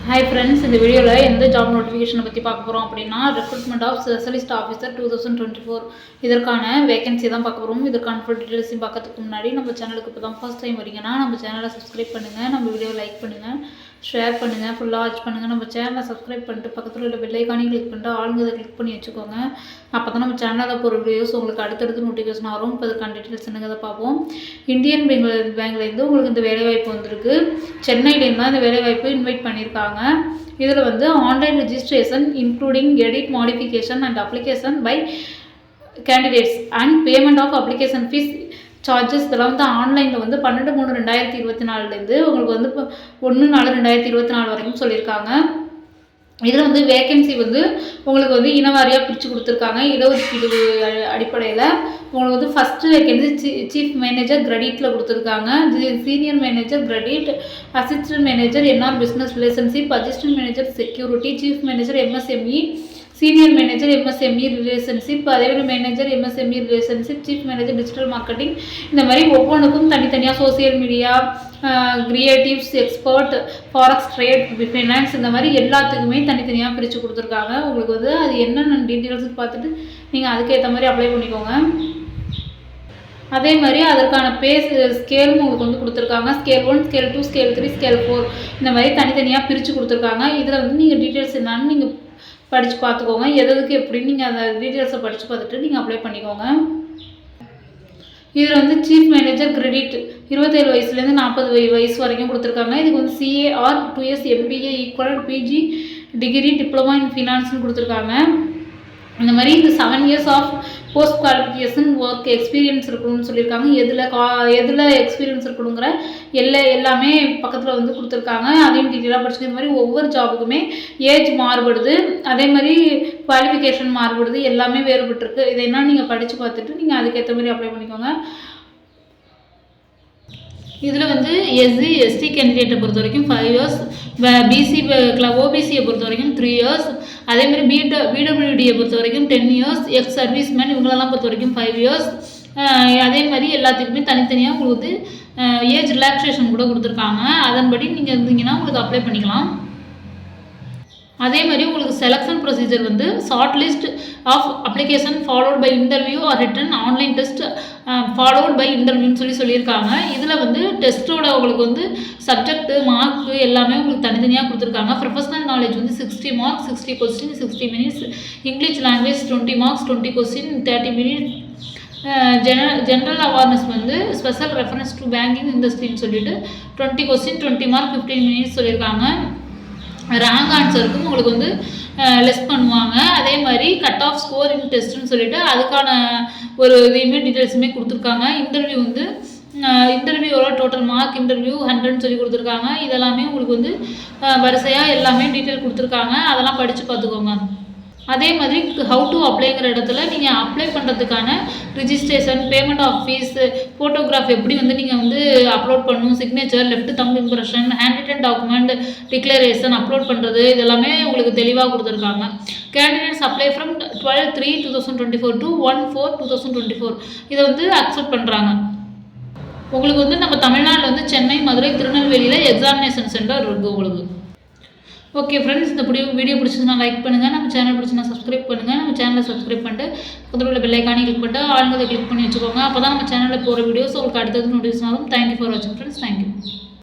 Hi friends, இந்த வீடியோவில் எந்த ஜாப் நோட்டிஃபிகேஷனை பற்றி பார்க்க போகிறோம் அப்படின்னா ரெக்ரூட்மெண்ட் ஆஃப் ஸ்பெஷலிஸ்ட் ஆஃபீஸர் 2024 இதற்கான வேகன்சி தான் பார்க்க போகிறோம். இதற்கான ஃபுல் டீட்டெயில்ஸையும் பார்க்கறதுக்கு முன்னாடி நம்ம சேனலுக்கு இப்போ தான் ஃபர்ஸ்ட் டைம் வரீங்கன்னா நம்ம சேனலை சப்ஸ்கிரைப் பண்ணுங்கள், நம்ம வீடியோவை லைக் பண்ணுங்கள், ஷேர் பண்ணுங்கள், ஃபுல்லாக வாட்ச் பண்ணுங்கள். நம்ம சேனலை சப்ஸ்கிரைப் பண்ணிட்டு பக்கத்தில் உள்ள பெல் ஐக்கானையும் கிளிக் பண்ணிட்டு ஆளுங்க கிளிக் பண்ணி வச்சுக்கோங்க. அப்போ தான் நம்ம சேனலில் போகிற வீடியோஸ் உங்களுக்கு அடுத்தடுத்து நோட்டிஃபிகேஷன் வரும். இப்போ அதுக்கான டீட்டெயில்ஸ் என்னங்கிறத பார்ப்போம். இந்தியன் பேங்க்லேருந்து உங்களுக்கு இந்த வேலைவாய்ப்பு வந்திருக்கு. சென்னையிலேருந்து தான் இந்த வேலைவாய்ப்பு இன்வைட் பண்ணியிருக்காங்க. இதில் வந்து online registration including edit modification and application by candidates and payment of application fee charges இதெல்லாம் வந்து ஆன்லைனில் வந்து 12/3/2024 உங்களுக்கு வந்து இப்போ 1/4/2024 வரைக்கும் சொல்லியிருக்காங்க. இதில் வந்து வேகன்சி வந்து உங்களுக்கு வந்து இனவாரியாக பிரித்து கொடுத்துருக்காங்க. இடஒதுக்கீடு அடிப்படையில் உங்களுக்கு வந்து ஃபஸ்ட்டு வேகன்சி சீஃப் மேனேஜர் கிரெடிட்டில் கொடுத்துருக்காங்க. Senior manager credit, assistant manager NR business relationship, assistant manager security, chief manager MSME, senior manager MSME relationship, அதேமாதிரி manager MSME relationship, chief manager digital marketing. இந்த மாதிரி ஒவ்வொன்றுக்கும் தனித்தனியாக social media, creatives, expert, forex trade, finance இந்த மாதிரி எல்லாத்துக்குமே தனித்தனியாக பிரித்து கொடுத்துருக்காங்க. உங்களுக்கு வந்து அது என்னென்ன டீட்டெயில்ஸ் பார்த்துட்டு நீங்கள் அதுக்கேற்ற மாதிரி அப்ளை பண்ணிக்கோங்க. அதே மாதிரி அதற்கான ஸ்கேலும் உங்களுக்கு வந்து கொடுத்துருக்காங்க. ஸ்கேல் 1, ஸ்கேல் 2, ஸ்கேல் 3, ஸ்கேல் 4 இந்த மாதிரி தனித்தனியாக பிரித்து கொடுத்துருக்காங்க. இதில் வந்து நீங்கள் டீட்டெயில்ஸ் என்னன்னு நீங்கள் படித்து பார்த்துக்கோங்க. எதுக்கு எப்படின்னு நீங்கள் அந்த டீட்டெயில்ஸை படித்து பார்த்துட்டு நீங்கள் அப்ளை பண்ணிக்கோங்க. இதில் வந்து சீஃப் மேனேஜர் கிரெடிட் 27 வயசுலேருந்து 40 வயசு வரைக்கும் கொடுத்துருக்காங்க. இதுக்கு வந்து CAR 2 years MBA equal PG degree diploma in ஃபினான்ஸ்னு கொடுத்துருக்காங்க. இந்த மாதிரி இந்த 7 years of post qualification work experience இருக்கணும்னு சொல்லியிருக்காங்க. எதில் எக்ஸ்பீரியன்ஸ் இருக்கணுங்கிற எல்லாமே பக்கத்தில் வந்து கொடுத்துருக்காங்க. அதையும் டீட்டெயிலாக படிச்சுக்க. இந்த மாதிரி ஒவ்வொரு ஜாபுக்குமே ஏஜ் மாறுபடுது, அதே மாதிரி குவாலிஃபிகேஷன் மாறுபடுது, எல்லாமே வேறுபட்டுருக்கு. இதை என்ன நீங்கள் படித்து பார்த்துட்டு நீங்கள் அதுக்கேற்ற மாதிரி அப்ளை பண்ணிக்கோங்க. இதில் வந்து SC ST கேண்டிடேட்டை பொறுத்த வரைக்கும் 5 years, OBCயை பொறுத்த வரைக்கும் 3 years, அதேமாதிரி BWDயை பொறுத்த வரைக்கும் 10 years, எக்ஸ் சர்வீஸ்மேன் இவங்களெல்லாம் பொறுத்த வரைக்கும் 5 years. அதே மாதிரி எல்லாத்துக்குமே தனித்தனியாக உங்களுக்கு ஏஜ் ரிலாக்ஸேஷன் கூட கொடுத்துருக்காங்க. அதன்படி நீங்கள் இருந்தீங்கன்னா உங்களுக்கு அப்ளை பண்ணிக்கலாம். அதே மாதிரி உங்களுக்கு செலெக்ஷன் ப்ரொசீஜர் வந்து short list of application followed by interview or written online test followed by இன்டர்வியூன்னு சொல்லியிருக்காங்க. இதில் வந்து டெஸ்ட்டோட உங்களுக்கு வந்து சப்ஜெக்ட்டு மார்க்கு எல்லாமே உங்களுக்கு தனித்தனியாக கொடுத்துருக்காங்க. ப்ரொஃபஷனல் நாலேஜ் வந்து 60 marks, 60 questions, 60 minutes, English language 20 marks, 20 questions, 30 minutes, general awareness வந்து ஸ்பெஷல் ரெஃபரன்ஸ் டு பேங்கிங் இண்டஸ்ட்ரின்னு சொல்லிட்டு 20 questions, 20 marks, 15 minutes சொல்லியிருக்காங்க. ரேங்க் ஆன்சருக்கும் உங்களுக்கு வந்து லெஸ் பண்ணுவாங்க. அதே மாதிரி கட் ஆஃப் ஸ்கோர் இன் டெஸ்ட்டுன்னு சொல்லிட்டு அதுக்கான ஒரு இதையுமே டீட்டெயில்ஸுமே கொடுத்துருக்காங்க. இன்டர்வியூவோட டோட்டல் மார்க் இன்டர்வியூ 100ன்னு சொல்லி கொடுத்துருக்காங்க. இதெல்லாமே உங்களுக்கு வந்து வரிசையாக எல்லாமே டீட்டெயில் கொடுத்துருக்காங்க. அதெல்லாம் படித்து பார்த்துக்கோங்க. அதே மாதிரி ஹவு டு அப்ளைங்கிற இடத்துல நீங்கள் அப்ளை பண்ணுறதுக்கான registration, payment of fee, photograph எப்படி வந்து நீங்கள் வந்து அப்லோட் பண்ணணும், signature, left thumb impression, handwritten document, declaration upload பண்ணுறது இதெல்லாமே உங்களுக்கு தெளிவாக கொடுத்துருக்காங்க. கேண்டிடேட்ஸ் அப்ளை ஃப்ரம் 12/3/2024 to 1/4/2024 இதை வந்து அக்செப்ட் பண்ணுறாங்க. உங்களுக்கு வந்து நம்ம தமிழ்நாட்டில் வந்து சென்னை, மதுரை, திருநெல்வேலியில் எக்ஸாமினேஷன் சென்டர் இருக்குது உங்களுக்கு. ஓகே ஃப்ரெண்ட்ஸ், இந்த வீடியோ பிடிச்சதுன்னா லைக் பண்ணுங்கள், நம்ம சேனல் பிடிச்சதுன்னா சப்ஸ்கிரைப் பண்ணுங்கள். நம்ம சேனலை சப்ஸ்கிரைப் பண்ணிட்டு பக்கத்தில் உள்ள பெல் ஐக்கானை கிளிக் பண்ணிட்டு ஆளுங்களை கிளிக் பண்ணி வச்சுக்கோங்க. அப்போ தான் நம்ம சேனலில் போகிற வீடியோஸ் உங்களுக்கு அடுத்தது நோட்டிஃபிகேஷன் ஆகும். தேங்க்யூ ஃபார் வாட்சிங் ஃப்ரெண்ட்ஸ். தேங்க்யூ.